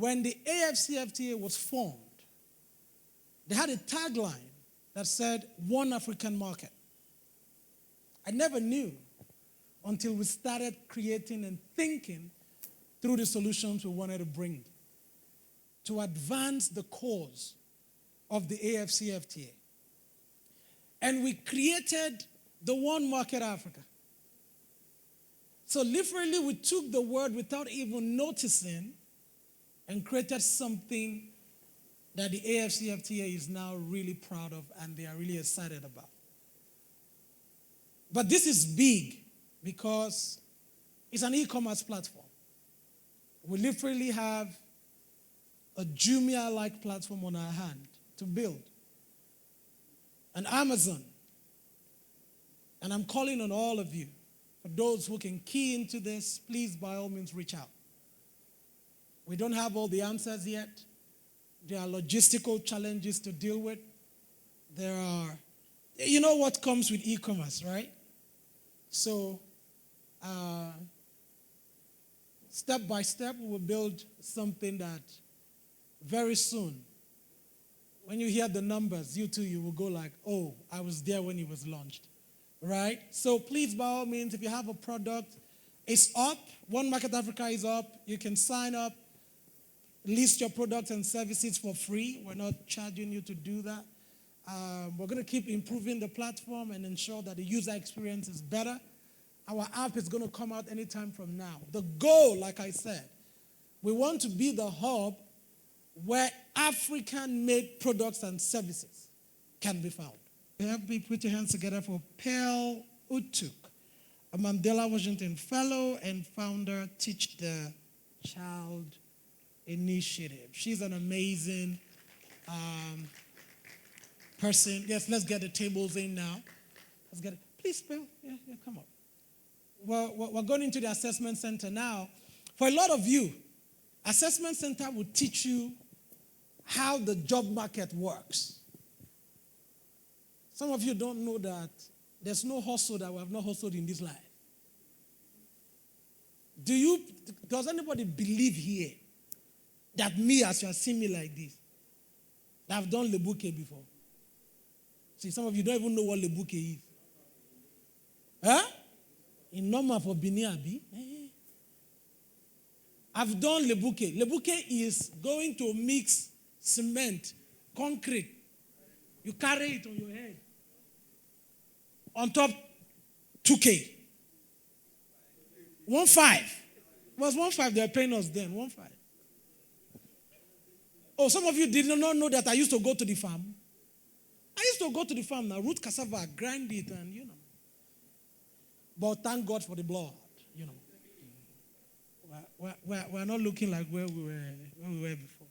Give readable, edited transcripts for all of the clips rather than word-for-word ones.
when the AFCFTA was formed, they had a tagline that said, "One African market." I never knew until we started creating and thinking through the solutions we wanted to bring to advance the cause of the AFCFTA. And we created the One Market Africa. So literally we took the word without even noticing and created something that the AFCFTA is now really proud of and they are really excited about. But this is big because it's an e-commerce platform. We literally have a Jumia-like platform on our hand to build. And Amazon. And I'm calling on all of you, for those who can key into this, please by all means reach out. We don't have all the answers yet. There are logistical challenges to deal with. There are, you know what comes with e-commerce, right? So, step by step, we will build something that very soon, when you hear the numbers, you too, you will go like, oh, I was there when it was launched, right? So please, by all means, if you have a product, it's up. One Market Africa is up. You can sign up, list your products and services for free. We're not charging you to do that. We're going to keep improving the platform and ensure that the user experience is better. Our app is going to come out anytime from now. The goal, like I said, we want to be the hub where African-made products and services can be found. Help me put your hands together for Pearl Utuk, a Mandela Washington Fellow and founder, Teach the Child Initiative. She's an amazing person. Yes, let's get the tables in now. Let's get it. Please, Pearl, yeah, come on. We're going into the assessment center now. For a lot of you, assessment center will teach you how the job market works. Some of you don't know that there's no hustle that we have not hustled in this life. Does anybody believe here that me, as you are seeing me like this, that I've done lebuke before? See, some of you don't even know what lebuke is. Huh? In normal for Bini Abi. I've done lebuke. Lebuke is going to mix cement, concrete. You carry it on your head. On top, 2K. 1.5. It was 1.5 they were paying us then, 1.5. Oh, some of you did not know that I used to go to the farm. I used to go to the farm now, root cassava, grind it, and you know. But thank God for the blood, you know. We're not looking like where we were before.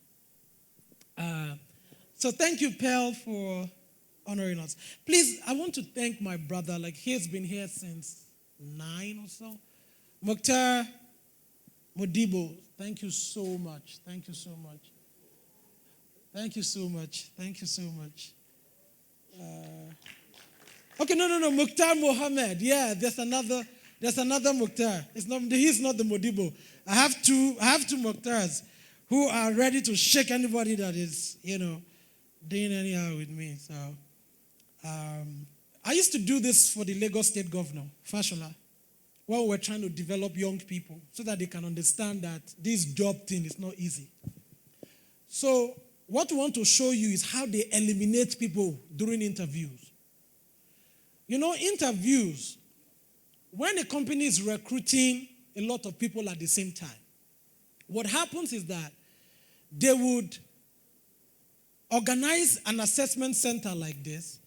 So thank you, Pearl, for honoring us. Please, I want to thank my brother. Like, he's been here since 9 or so. Mukhtar Modibo, thank you so much. Thank you so much. Thank you so much. Thank you so much. Okay, no, Mukhtar Mohammed. Yeah, there's another Mukhtar. He's not the Modibo. I have two Mukhtars who are ready to shake anybody that is, doing anyhow with me. So, I used to do this for the Lagos State Governor, Fashola, while we're trying to develop young people so that they can understand that this job thing is not easy. So, what we want to show you is how they eliminate people during interviews. Interviews, when a company is recruiting a lot of people at the same time, what happens is that they would organize an assessment center like this,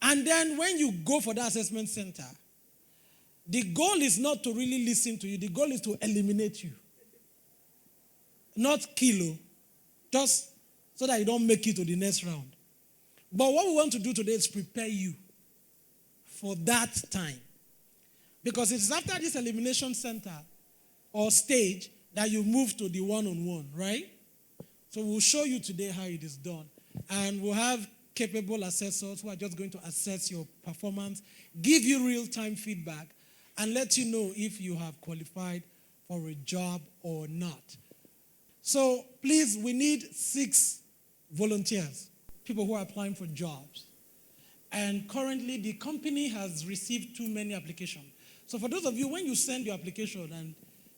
and then when you go for that assessment center, the goal is not to really listen to you. The goal is to eliminate you. Not kill you, just so that you don't make it to the next round. But what we want to do today is prepare you for that time. Because it's after this elimination center or stage that you move to the one-on-one, right? So we'll show you today how it is done. And we'll have capable assessors who are just going to assess your performance, give you real-time feedback, and let you know if you have qualified for a job or not. So please, we need 6 volunteers, people who are applying for jobs. And currently, the company has received too many applications. So for those of you, when you send your application and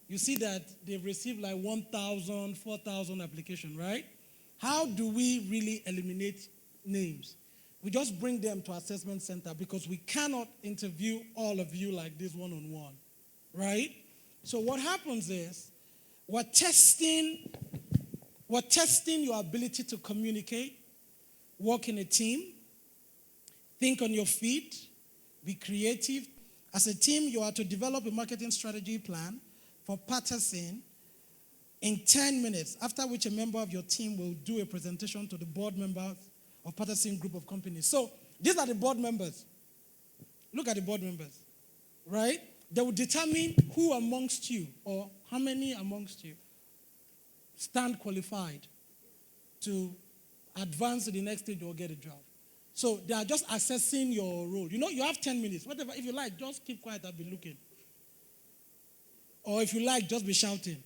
you see that they've received like 1,000, 4,000 applications, right? How do we really eliminate names? We just bring them to assessment center because we cannot interview all of you like this one-on-one, right? So what happens is we're testing your ability to communicate, work in a team, think on your feet, be creative. As a team, you are to develop a marketing strategy plan for Patterson in 10 minutes, after which a member of your team will do a presentation to the board members of Patterson Group of Companies. So these are the board members. Look at the board members, right? They will determine who amongst you or how many amongst you stand qualified to advance to the next stage or get a job. So they are just assessing your role. You know, you have 10 minutes. Whatever, if you like, just keep quiet and be looking. Or if you like, just be shouting.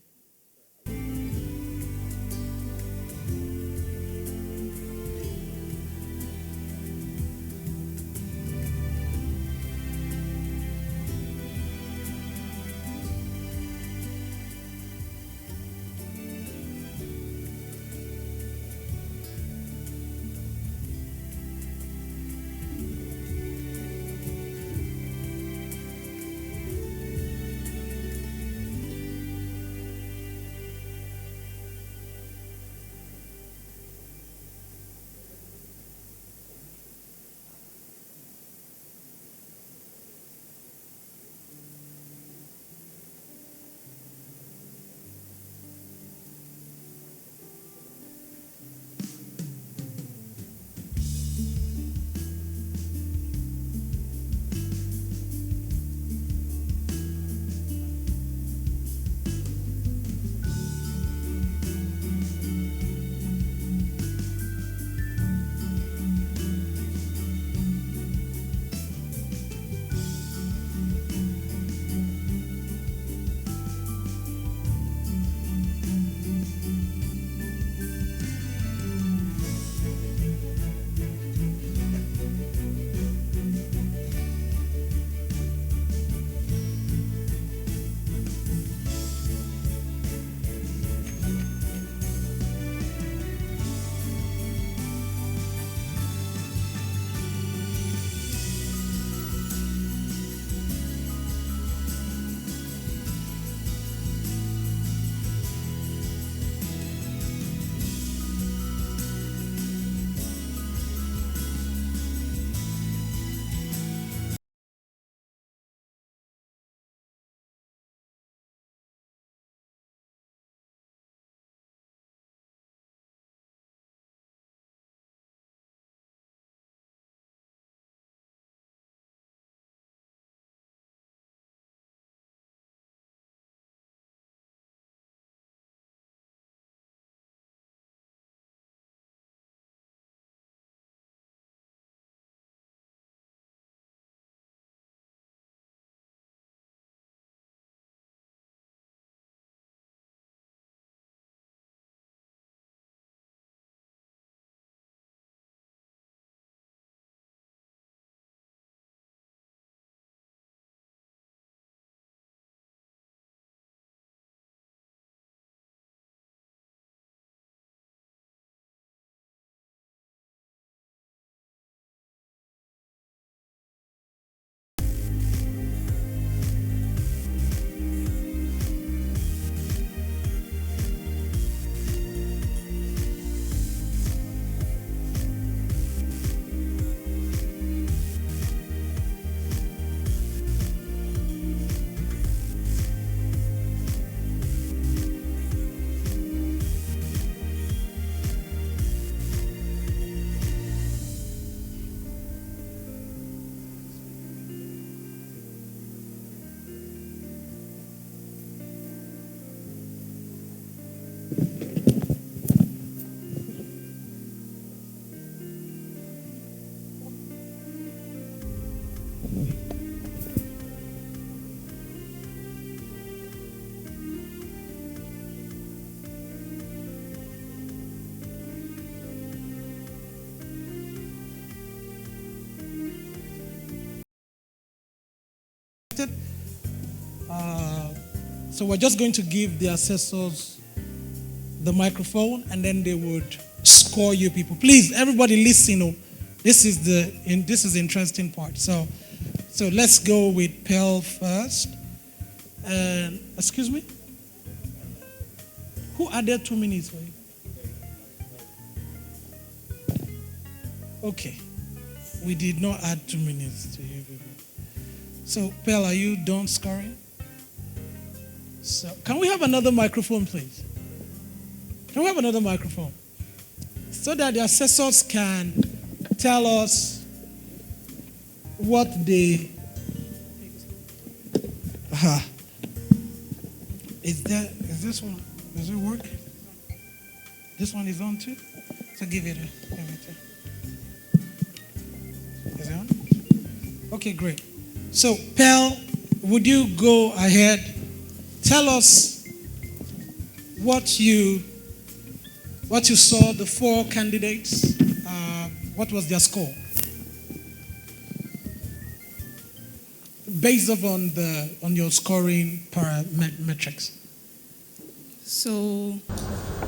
So we're just going to give the assessors the microphone, and then they would score you people. Please, everybody listen. Oh, this is the interesting part. So let's go with Pearl first. Excuse me? Who added 2 minutes for you? Okay. We did not add 2 minutes to you people. So, Pearl, are you done scoring? So, can we have another microphone, please? Can we have another microphone? So that the assessors can tell us what they... Is this one? Does it work? This one is on too? So give it a... Is it on? Okay, great. So, Pearl, would you go ahead? Tell us what you saw, the 4 candidates, what was their score? Based on your scoring parametrics. So,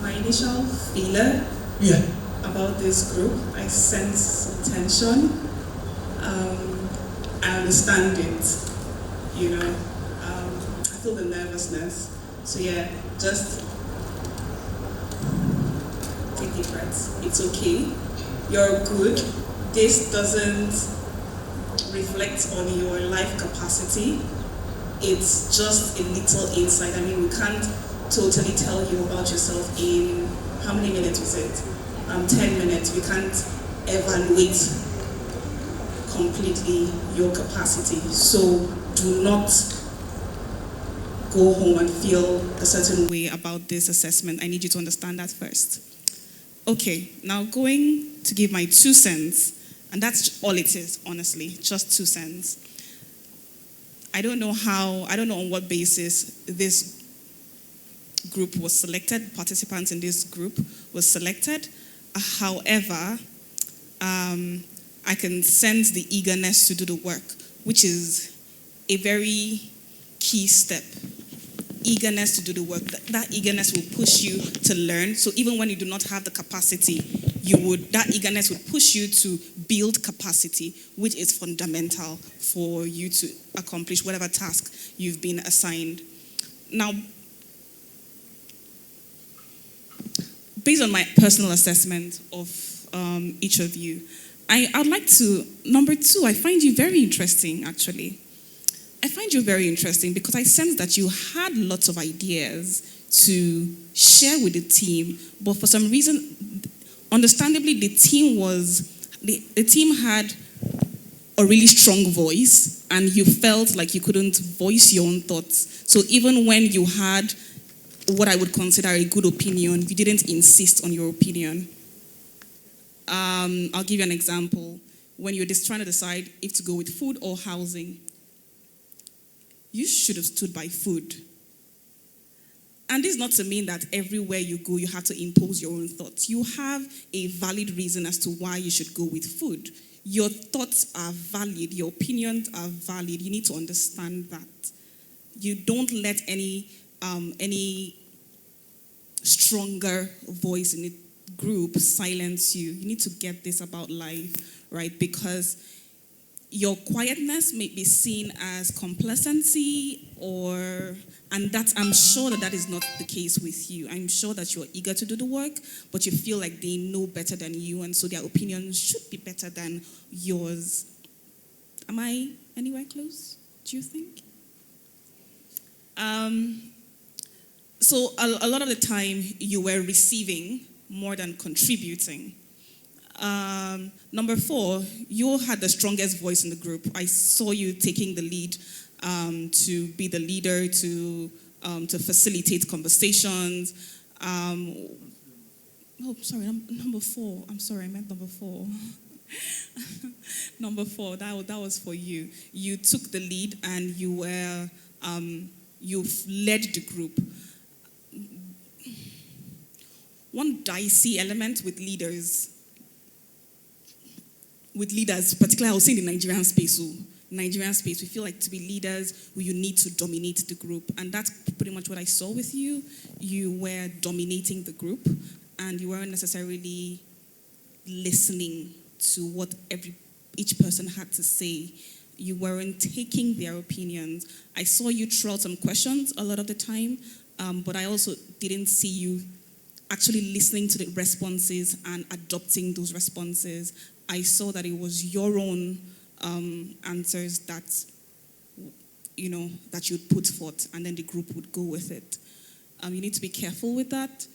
my initial feeler about this group, I sense tension. I understand it, I feel the nervousness. So yeah, just take deep breaths. It's okay. You're good. This doesn't reflect on your life capacity. It's just a little insight. I mean, we can't totally tell you about yourself in, how many minutes was it? 10 minutes. We can't evaluate completely your capacity. So do not go home and feel a certain way about this assessment. I need you to understand that first. Okay, now going to give my 2 cents, and that's all it is, honestly, just 2 cents. I don't know on what basis this group was selected, participants in this group was selected. However, I can sense the eagerness to do the work, which is a very key step. Eagerness to do the work. That eagerness will push you to learn. So even when you do not have the capacity, that eagerness would push you to build capacity, which is fundamental for you to accomplish whatever task you've been assigned. Now, based on my personal assessment of each of you, I'd like to, number 2, I find you very interesting, actually. I find you very interesting because I sense that you had lots of ideas to share with the team, but for some reason, understandably, the team had a really strong voice, and you felt like you couldn't voice your own thoughts. So even when you had what I would consider a good opinion, you didn't insist on your opinion. I'll give you an example. When you're just trying to decide if to go with food or housing, you should have stood by food. And this is not to mean that everywhere you go, you have to impose your own thoughts. You have a valid reason as to why you should go with food. Your thoughts are valid. Your opinions are valid. You need to understand that. You don't let any stronger voice in the group silence you. You need to get this about life, right? Because your quietness may be seen as complacency, and I'm sure that is not the case with you. I'm sure that you're eager to do the work, but you feel like they know better than you, and so their opinions should be better than yours. Am I anywhere close, do you think? So a lot of the time, you were receiving more than contributing. Number 4, you had the strongest voice in the group. I saw you taking the lead to be the leader, to facilitate conversations. Number 4. I'm sorry, I meant number 4. Number 4, that was for you. You took the lead and you've led the group. One dicey element with leaders, particularly I would say in the Nigerian space, Nigerian space, we feel like to be leaders, you need to dominate the group. And that's pretty much what I saw with you. You were dominating the group, and you weren't necessarily listening to what each person had to say. You weren't taking their opinions. I saw you throw out some questions a lot of the time, but I also didn't see you actually listening to the responses and adopting those responses. I saw that it was your own answers that that you'd put forth, and then the group would go with it. You need to be careful with that.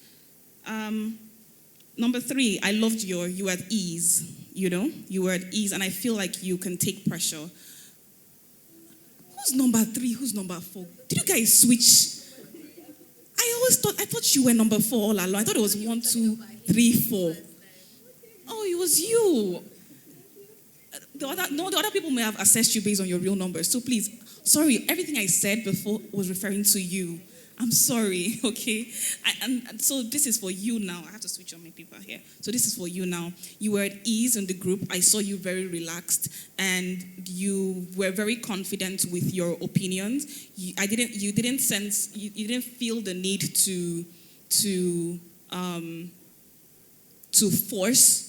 Number 3, I loved you were at ease. You were at ease, and I feel like you can take pressure. Who's number 3? Who's number 4? Did you guys switch? I thought you were number 4 all along. I thought it was 1, 2, 3, 4. Oh, it was you. The other people may have assessed you based on your real numbers. So please, sorry, everything I said before was referring to you. I'm sorry, okay? And so this is for you now. I have to switch on my paper here. So this is for you now. You were at ease in the group. I saw you very relaxed, and you were very confident with your opinions. You didn't feel the need to force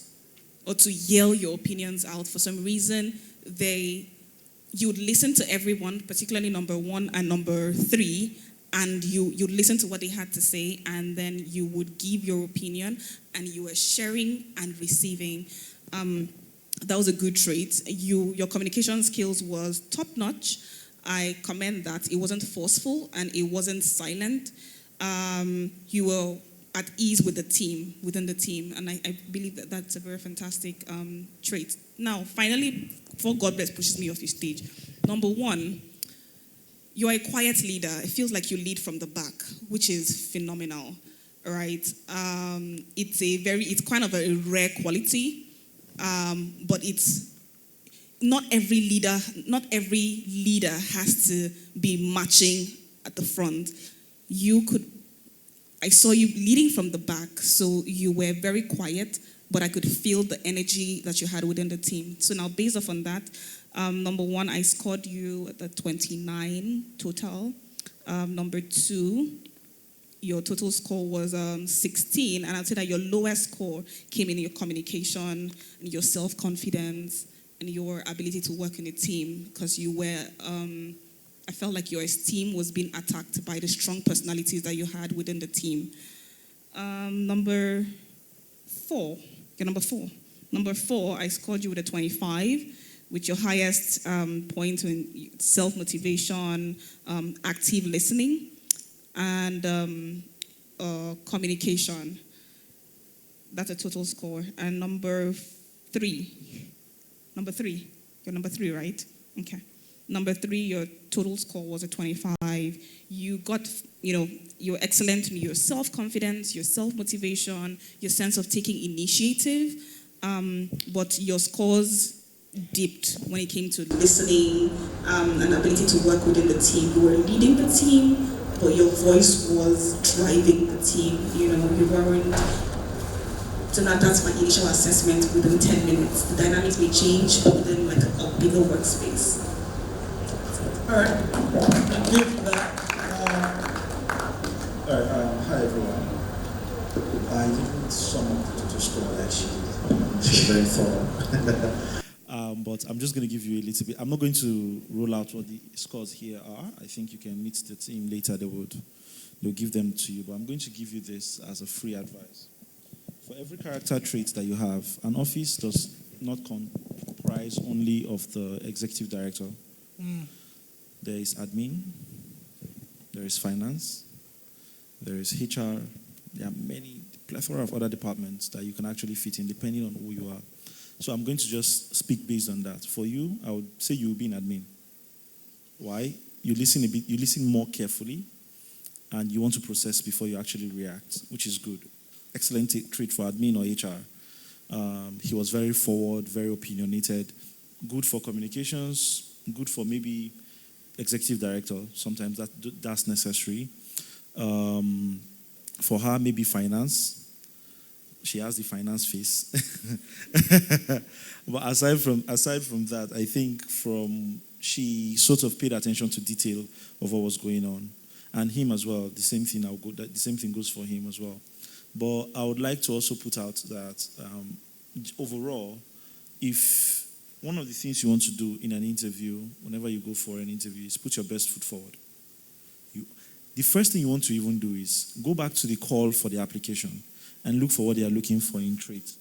or to yell your opinions out. For some reason, you would listen to everyone, particularly number 1 and number 3, and you'd listen to what they had to say, and then you would give your opinion, and you were sharing and receiving. That was a good trait. Your communication skills was top-notch. I commend that. It wasn't forceful, and it wasn't silent. You were at ease with the team, within the team, and I believe that that's a very fantastic trait. Now, finally, before God bless pushes me off the stage, number 1, you're a quiet leader. It feels like you lead from the back, which is phenomenal, right? It's kind of a rare quality, but it's not every leader has to be marching at the front. I saw you leading from the back, so you were very quiet, but I could feel the energy that you had within the team. So now, based off on that, number 1, I scored you at the 29 total. Number 2, your total score was 16, and I'd say that your lowest score came in your communication, and your self-confidence, and your ability to work in a team, because you were... I felt like your esteem was being attacked by the strong personalities that you had within the team. Number 4, I scored you with a 25, with your highest point in self-motivation, active listening, and communication. That's a total score. And number 3, you're number 3, right? Okay. Number 3, your total score was a 25. You got, you're excellent in your self-confidence, your self-motivation, your sense of taking initiative, but your scores dipped when it came to listening and ability to work within the team. You were leading the team, but your voice was driving the team. You weren't. So now that's my initial assessment within 10 minutes. The dynamics may change within like a bigger workspace. All right, thank you for that. Hi everyone. I didn't sum up the total score actually. It's very thorough. But I'm just going to give you a little bit. I'm not going to roll out what the scores here are. I think you can meet the team later. They'll give them to you. But I'm going to give you this as a free advice. For every character trait that you have, an office does not comprise only of the executive director. There is admin, there is finance, there is HR. There are plethora of other departments that you can actually fit in depending on who you are. So I'm going to just speak based on that. For you, I would say you will be in admin. Why? You listen a bit, you listen more carefully, and you want to process before you actually react, which is good. Excellent trait for admin or HR. He was very forward, very opinionated, good for communications, good for maybe executive director. Sometimes that's necessary. For her, maybe finance. She has the finance face. But aside from that, I think from she sort of paid attention to detail of what was going on. And him as well, the same thing goes for him as well. But I would like to also put out that overall, if one of the things you want to do in an interview, whenever you go for an interview, is put your best foot forward. The first thing you want to even do is go back to the call for the application and look for what they are looking for in traits,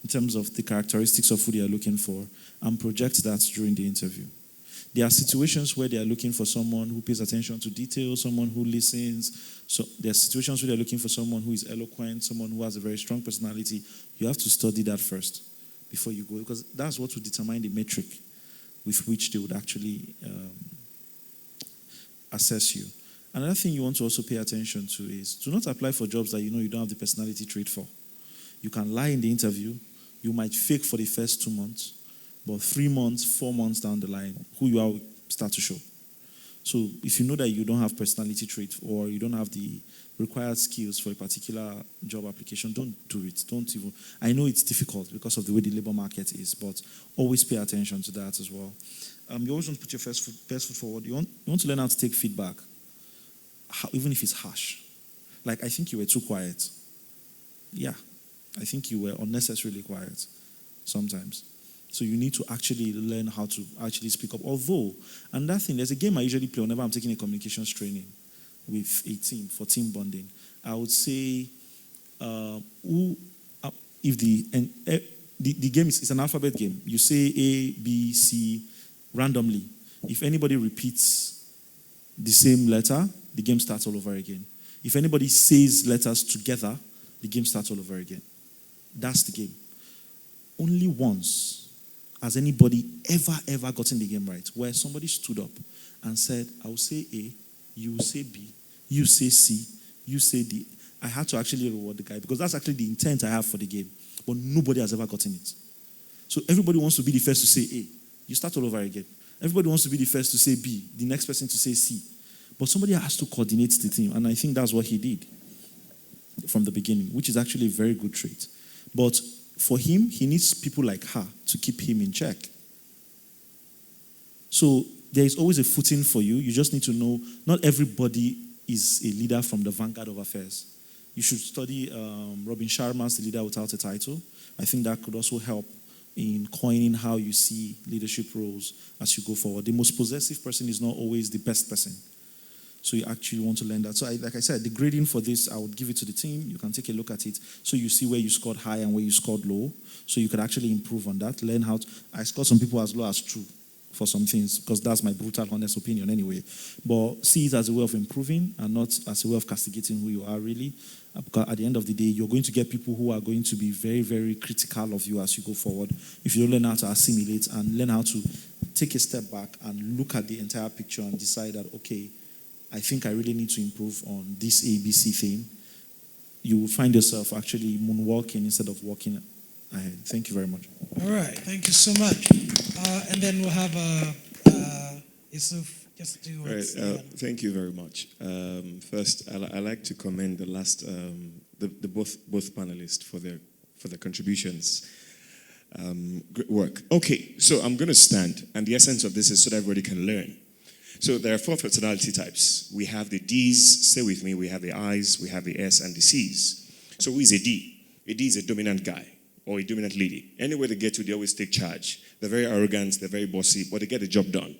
in terms of the characteristics of who they are looking for, and project that during the interview. There are situations where they are looking for someone who pays attention to detail, someone who listens. So there are situations where they're looking for someone who is eloquent, someone who has a very strong personality. You have to study that first before you go, because that's what will determine the metric with which they would actually assess you. Another thing you want to also pay attention to is do not apply for jobs that you know you don't have the personality trait for. You can lie in the interview. You might fake for the first 2 months. But 3 months, 4 months down the line, who you are will start to show. So if you know that you don't have personality trait or you don't have the required skills for a particular job application, don't do it. Don't even. I know it's difficult because of the way the labor market is, but always pay attention to that as well. You always want to put your best foot forward. You want to learn how to take feedback, even if it's harsh. Like, I think you were too quiet. Yeah, I think you were unnecessarily quiet sometimes. So you need to actually learn how to actually speak up. Although, and that thing, there's a game I usually play whenever I'm taking a communications training with a team for team bonding. I would say, if the game is an alphabet game, you say A, B, C randomly. If anybody repeats the same letter, the game starts all over again. If anybody says letters together, the game starts all over again. That's the game. Only once has anybody ever gotten the game right, where somebody stood up and said, I will say A, you will say B, you say C, you say D. I had to actually reward the guy because that's actually the intent I have for the game. But nobody has ever gotten it. So everybody wants to be the first to say A. You start all over again. Everybody wants to be the first to say B, the next person to say C. But somebody has to coordinate the team. And I think that's what he did from the beginning, which is actually a very good trait. But for him, he needs people like her to keep him in check. So there is always a footing for you. You just need to know not everybody is a leader from the vanguard of affairs. You should study Robin Sharma's The Leader Without a Title. I think that could also help in coining how you see leadership roles as you go forward. The most possessive person is not always the best person. So you actually want to learn that. So like I said, the grading for this, I would give it to the team. You can take a look at it. So you see where you scored high and where you scored low. So you could actually improve on that. Learn how to... I scored some people as low as true for some things because that's my brutal, honest opinion anyway. But see it as a way of improving and not as a way of castigating who you are really. Because at the end of the day, you're going to get people who are going to be very, very critical of you as you go forward. If you don't learn how to assimilate and learn how to take a step back and look at the entire picture and decide that, okay, I think I really need to improve on this ABC thing, you will find yourself actually moonwalking instead of walking ahead. Thank you very much. All right, thank you so much. And then we'll have Yusuf just do right, thank you very much. First, I like to commend the last, both panelists for their contributions. Great work. Okay, so I'm going to stand, and the essence of this is so that everybody can learn. So there are 4 personality types. We have the Ds, stay with me, we have the Is, we have the S, and the Cs. So who is a D? A D is a dominant guy or a dominant lady. Anywhere they get to, they always take charge. They're very arrogant, they're very bossy, but they get the job done.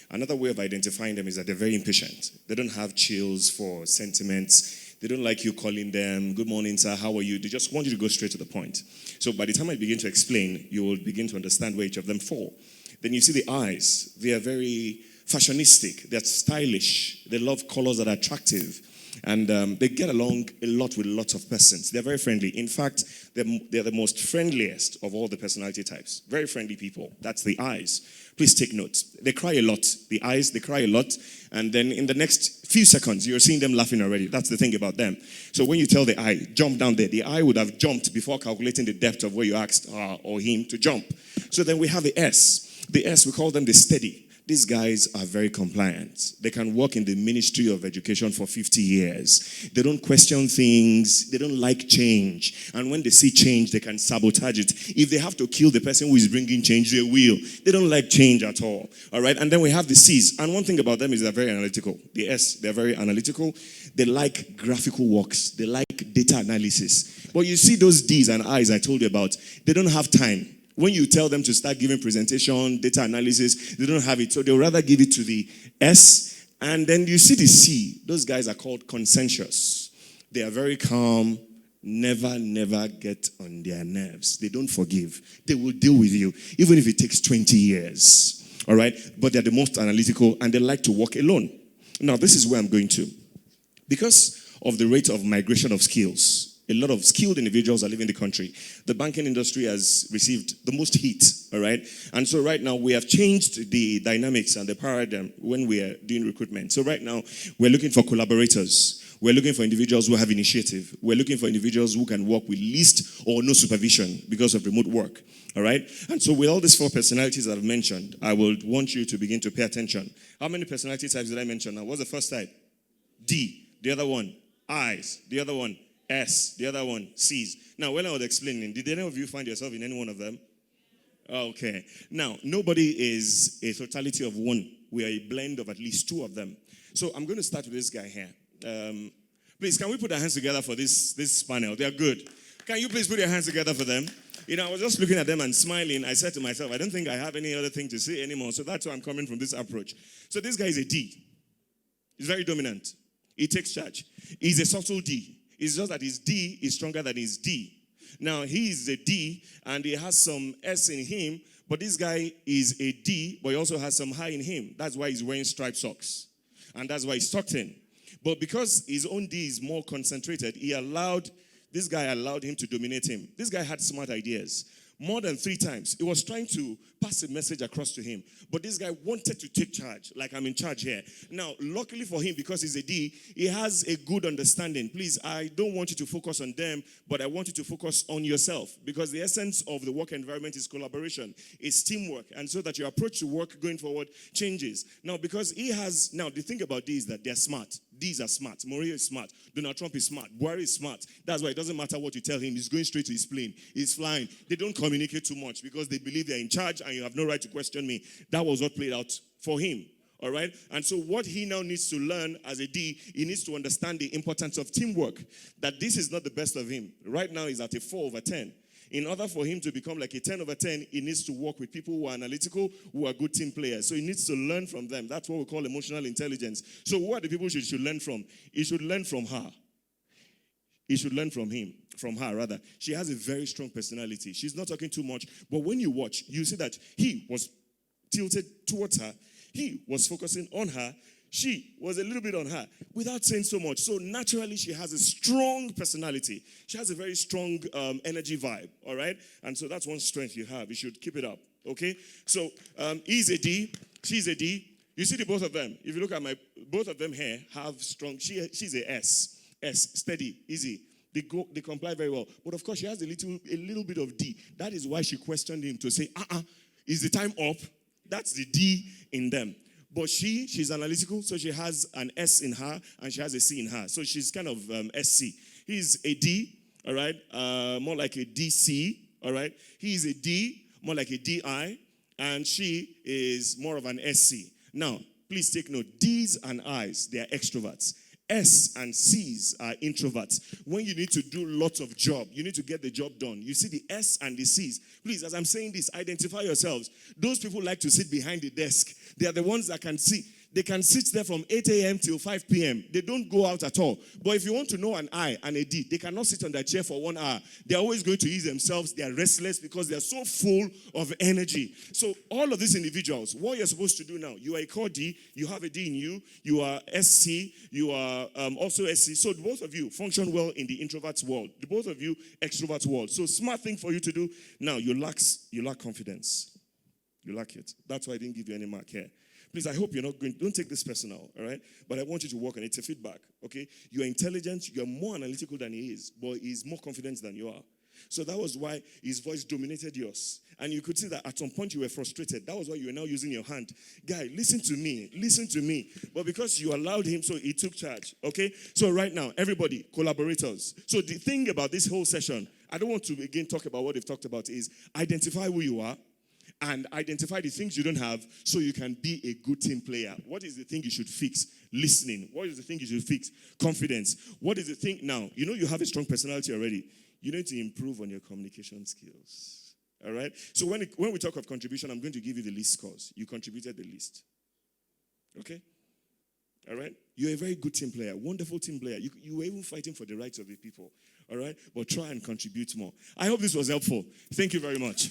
Another way of identifying them is that they're very impatient. They don't have chills for sentiments. They don't like you calling them, good morning, sir, how are you? They just want you to go straight to the point. So by the time I begin to explain, you will begin to understand where each of them fall. Then you see the Is. They are very fashionistic, they're stylish, they love colors that are attractive, and they get along a lot with lots of persons. They're very friendly. In fact, they're the most friendliest of all the personality types. Very friendly people. That's the Is. Please take notes. They cry a lot. The Is, they cry a lot, and then in the next few seconds, you're seeing them laughing already. That's the thing about them. So when you tell the I, jump down there, the I would have jumped before calculating the depth of where you asked her or him to jump. So then we have the S. The S, we call them the steady. These guys are very compliant. They can work in the Ministry of Education for 50 years. They don't question things. They don't like change. And when they see change, they can sabotage it. If they have to kill the person who is bringing change, they will. They don't like change at all. All right? And then we have the C's. And one thing about them is they're very analytical. The S, they're very analytical. They like graphical works. They like data analysis. But you see those D's and I's I told you about, they don't have time. When you tell them to start giving presentation, data analysis, they don't have it. So they'll rather give it to the S. And then you see the C. Those guys are called conscientious. They are very calm, never get on their nerves. They don't forgive. They will deal with you, even if it takes 20 years. All right? But they're the most analytical, and they like to work alone. Now, this is where I'm going to. Because of the rate of migration of skills, a lot of skilled individuals are leaving the country. The banking industry has received the most heat, all right? And so right now, we have changed the dynamics and the paradigm when we are doing recruitment. So right now, we're looking for collaborators. We're looking for individuals who have initiative. We're looking for individuals who can work with least or no supervision because of remote work, all right? And so with all these 4 personalities that I've mentioned, I would want you to begin to pay attention. How many personality types did I mention now? What's the first type? D. The other one, I's. The other one, S. The other one, C's. Now, when I was explaining, did any of you find yourself in any one of them? Okay. Now, nobody is a totality of one. We are a blend of at least 2 of them. So I'm going to start with this guy here. Please, can we put our hands together for this panel? They are good. Can you please put your hands together for them? You know, I was just looking at them and smiling. I said to myself, I don't think I have any other thing to say anymore. So that's why I'm coming from this approach. So this guy is a D. He's very dominant. He takes charge. He's a subtle D. It's just that his D is stronger than his D. Now, he is a D, and he has some S in him, but this guy is a D, but he also has some high in him. That's why he's wearing striped socks. And that's why he's tucked in. But because his own D is more concentrated, this guy allowed him to dominate him. This guy had smart ideas. More than 3 times, he was trying to pass a message across to him. But this guy wanted to take charge, like I'm in charge here. Now, luckily for him, because he's a D, he has a good understanding. Please, I don't want you to focus on them, but I want you to focus on yourself. Because the essence of the work environment is collaboration, it's teamwork. And so that your approach to work going forward changes. Now, because the thing about D is that they're smart. D's are smart. Mourinho is smart. Donald Trump is smart. Buhari is smart. That's why it doesn't matter what you tell him. He's going straight to his plane. He's flying. They don't communicate too much because they believe they're in charge and you have no right to question me. That was what played out for him. All right? And so what he now needs to learn as a D, he needs to understand the importance of teamwork. That this is not the best of him. Right now he's at a 4/10. In order for him to become like a 10/10, he needs to work with people who are analytical, who are good team players. So he needs to learn from them. That's what we call emotional intelligence. So who are the people he should learn from? He should learn from her. He should learn from her rather. She has a very strong personality. She's not talking too much. But when you watch, you see that he was tilted towards her. He was focusing on her. She was a little bit on her without saying so much. So naturally, she has a strong personality. She has a very strong energy vibe, all right? And so that's one strength you have. You should keep it up, okay? So he's a D. She's a D. You see the both of them. If you look at both of them here have strong, she's a S. S, steady, easy. They comply very well. But of course, she has a little bit of D. That is why she questioned him to say, is the time up? That's the D in them. But she's analytical, so she has an S in her, and she has a C in her. So she's kind of SC. He's a D, all right, more like a DC, all right. He's a D, more like a DI, and she is more of an SC. Now, please take note, D's and I's, they are extroverts. S and C's are introverts. When you need to do lots of job, you need to get the job done. You see the S and the C's. Please, as I'm saying this, identify yourselves. Those people like to sit behind the desk. They are the ones that can see. They can sit there from 8 a.m. till 5 p.m. They don't go out at all. But if you want to know an I and a D, they cannot sit on their chair for 1 hour. They're always going to ease themselves. They are restless because they're so full of energy. So all of these individuals, what you're supposed to do now, you are a core D, you have a D in you, you are SC, you are also SC. So both of you function well in the introvert's world. The both of you extrovert's world. So smart thing for you to do. Now, you lack confidence. You lack it. That's why I didn't give you any mark here. Please, I hope you're not going, don't take this personal, all right? But I want you to work on it. It's a feedback, okay? You're intelligent, you're more analytical than he is, but he's more confident than you are. So that was why his voice dominated yours. And you could see that at some point you were frustrated. That was why you were now using your hand. Guy, listen to me. Listen to me. But because you allowed him, so he took charge. Okay? So right now, everybody, collaborators. So the thing about this whole session, I don't want to again talk about what they've talked about, is identify who you are and identify the things you don't have so you can be a good team player. What is the thing you should fix? Listening. What is the thing you should fix? Confidence. What is the thing now? You know you have a strong personality already. You need to improve on your communication skills. All right? So when we talk of contribution, I'm going to give you the least scores. You contributed the least. Okay? All right? You're a very good team player, wonderful team player. You were even fighting for the rights of the people. All right? But try and contribute more. I hope this was helpful. Thank you very much.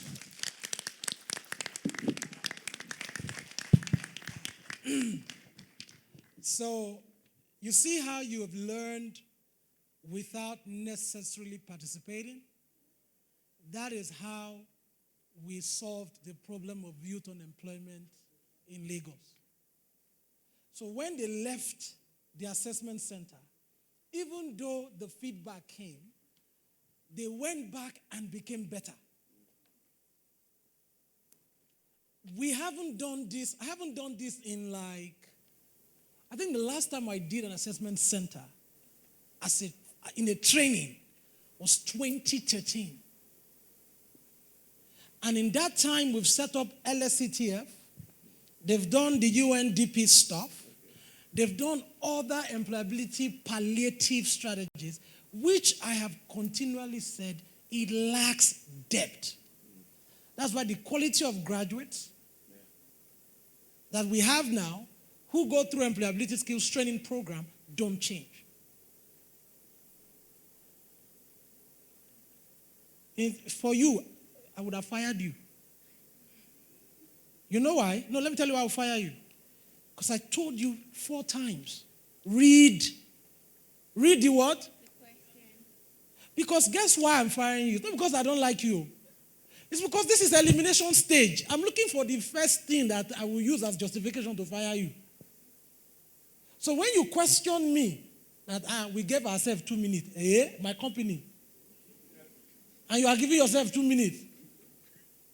So, you see how you have learned without necessarily participating? That is how we solved the problem of youth unemployment in Lagos. So when they left the assessment center, even though the feedback came, they went back and became better. I haven't done this in I think the last time I did an assessment center in a training was 2013. And in that time, we've set up LSCTF. They've done the UNDP stuff. They've done other employability palliative strategies, which I have continually said it lacks depth. That's why the quality of graduates that we have now who go through employability skills training program don't change. For you, I would have fired you. You know why? No, let me tell you why I'll fire you. Because I told you 4 times. Read the what? The question. Because guess why I'm firing you? It's not because I don't like you. It's because this is elimination stage. I'm looking for the first thing that I will use as justification to fire you. So when you question me that we gave ourselves 2 minutes, my company, and you are giving yourself 2 minutes,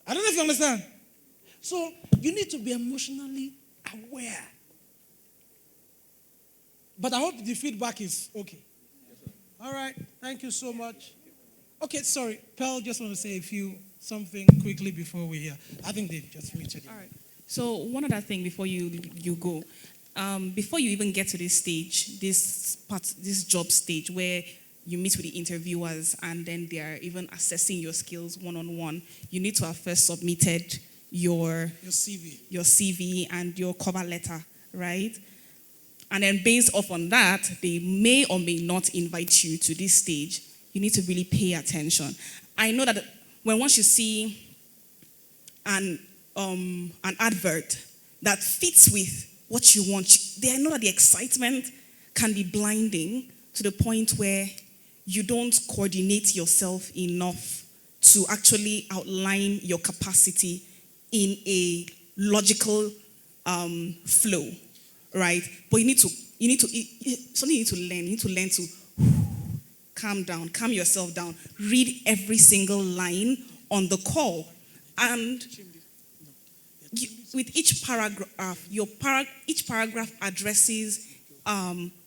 I don't know if you understand. So you need to be emotionally aware. But I hope the feedback is okay. All right. Thank you so much. Okay, sorry. Pearl, just want to say something quickly before we hear. I think they just muted you. All right. So one other thing before you go. Before you even get to this stage, this job stage where you meet with the interviewers and then they are even assessing your skills one-on-one, you need to have first submitted your CV and your cover letter, right? And then based off on that, they may or may not invite you to this stage. You need to really pay attention. I know that once you see an advert that fits with what you want, I know that the excitement can be blinding to the point where you don't coordinate yourself enough to actually outline your capacity in a logical flow, right? But you need to learn. You need to learn to calm down, calm yourself down. Read every single line on the call, and with each paragraph, each paragraph addresses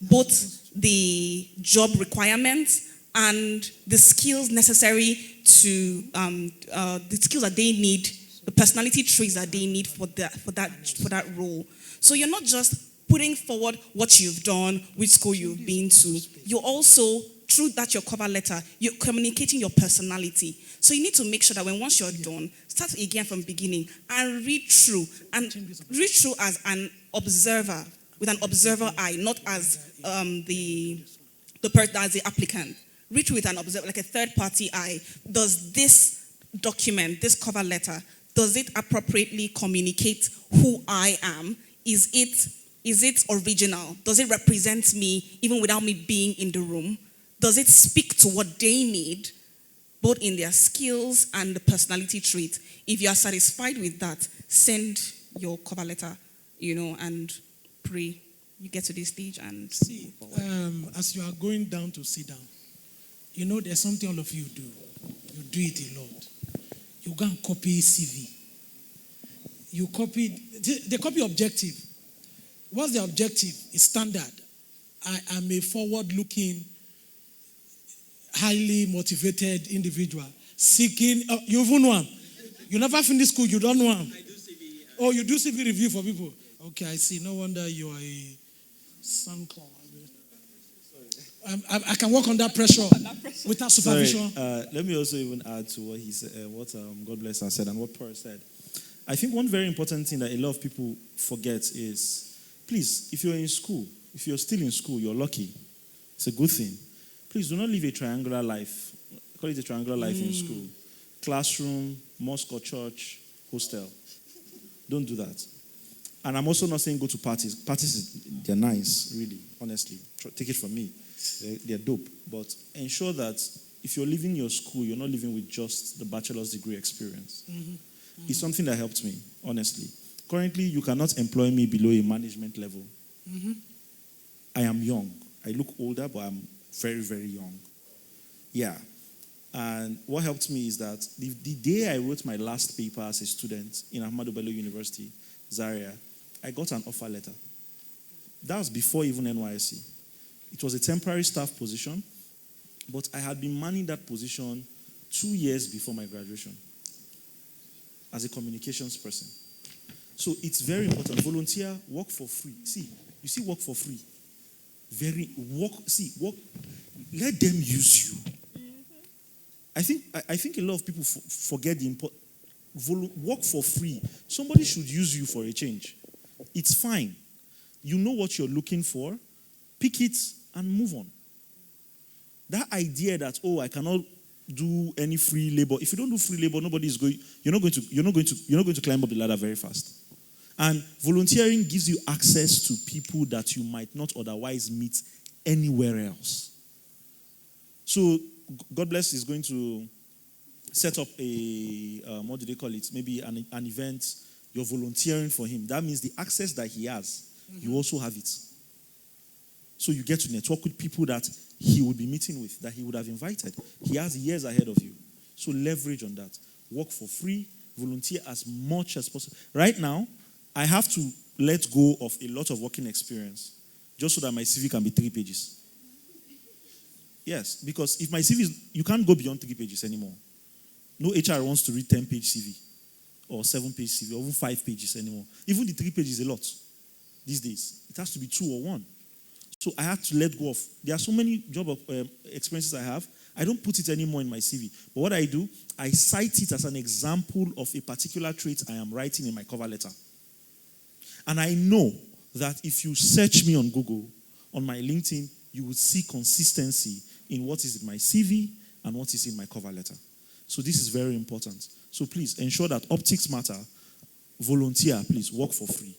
both the job requirements and the skills necessary to the skills that they need, the personality traits that they need for that role. So you're not just putting forward what you've done, which school you've been to. You're also, through that your cover letter, you're communicating your personality. So you need to make sure that once you're done, start again from beginning and read through as an observer, with an observer eye, not as the person as the applicant. Read through with an observer, like a third-party eye. Does this document, this cover letter, does it appropriately communicate who I am? Is it original? Does it represent me even without me being in the room? Does it speak to what they need, both in their skills and the personality trait? If you are satisfied with that, send your cover letter, and pray you get to this stage and see. As you are going down to sit down, there's something all of you do. You do it a lot. You go and copy CV. You copy, they copy objective. What's the objective? It's standard. I am a forward-looking, highly motivated individual seeking. You even know him. You never finish school. You don't know him. I do CV. Oh, you do CV review for people. Okay, I see. No wonder you are a SoundCloud. I can work under pressure without supervision. Let me also even add to what he said, what God bless has said, and what Paul said. I think one very important thing that a lot of people forget is, please, if you're in school, if you're still in school, you're lucky. It's a good thing. Please do not live a triangular life. Call it a triangular life in school. Classroom, mosque or church, hostel. Don't do that. And I'm also not saying go to parties. Parties, they're nice, really, honestly. Take it from me. They're dope. But ensure that if you're leaving your school, you're not living with just the bachelor's degree experience. It's something that helped me, honestly. Currently, you cannot employ me below a management level. I am young. I look older, but I'm very, very young. Yeah. And what helped me is that the day I wrote my last paper as a student in Ahmadu Bello University, Zaria, I got an offer letter. That was before even NYSC. It was a temporary staff position, but I had been manning that position 2 years before my graduation as a communications person. So it's very important. Volunteer, work for free. See, you see work for free. Work, let them use you. I think a lot of people forget the importance. Work for free. Somebody should use you for a change. It's fine. You know what you're looking for. Pick it and move on. That idea that, I cannot do any free labor. If you don't do free labor, you're not going to climb up the ladder very fast. And volunteering gives you access to people that you might not otherwise meet anywhere else. So God bless is going to set up a, what do they call it? Maybe an event. You're volunteering for him. That means the access that he has, you also have it. So you get to network with people that he would be meeting with, that he would have invited. He has years ahead of you. So leverage on that. Work for free. Volunteer as much as possible. Right now, I have to let go of a lot of working experience just so that my CV can be 3 pages. Yes, because if my CV is, you can't go beyond 3 pages anymore. No HR wants to read 10-page CV or 7-page CV or even 5 pages anymore. Even the 3 pages is a lot these days. It has to be 2 or 1. So I had to let go of. There are so many job experiences I have. I don't put it anymore in my CV. But what I do, I cite it as an example of a particular trait I am writing in my cover letter. And I know that if you search me on Google, on my LinkedIn, you will see consistency in what is in my CV and what is in my cover letter. So this is very important. So please ensure that optics matter. Volunteer, please, work for free.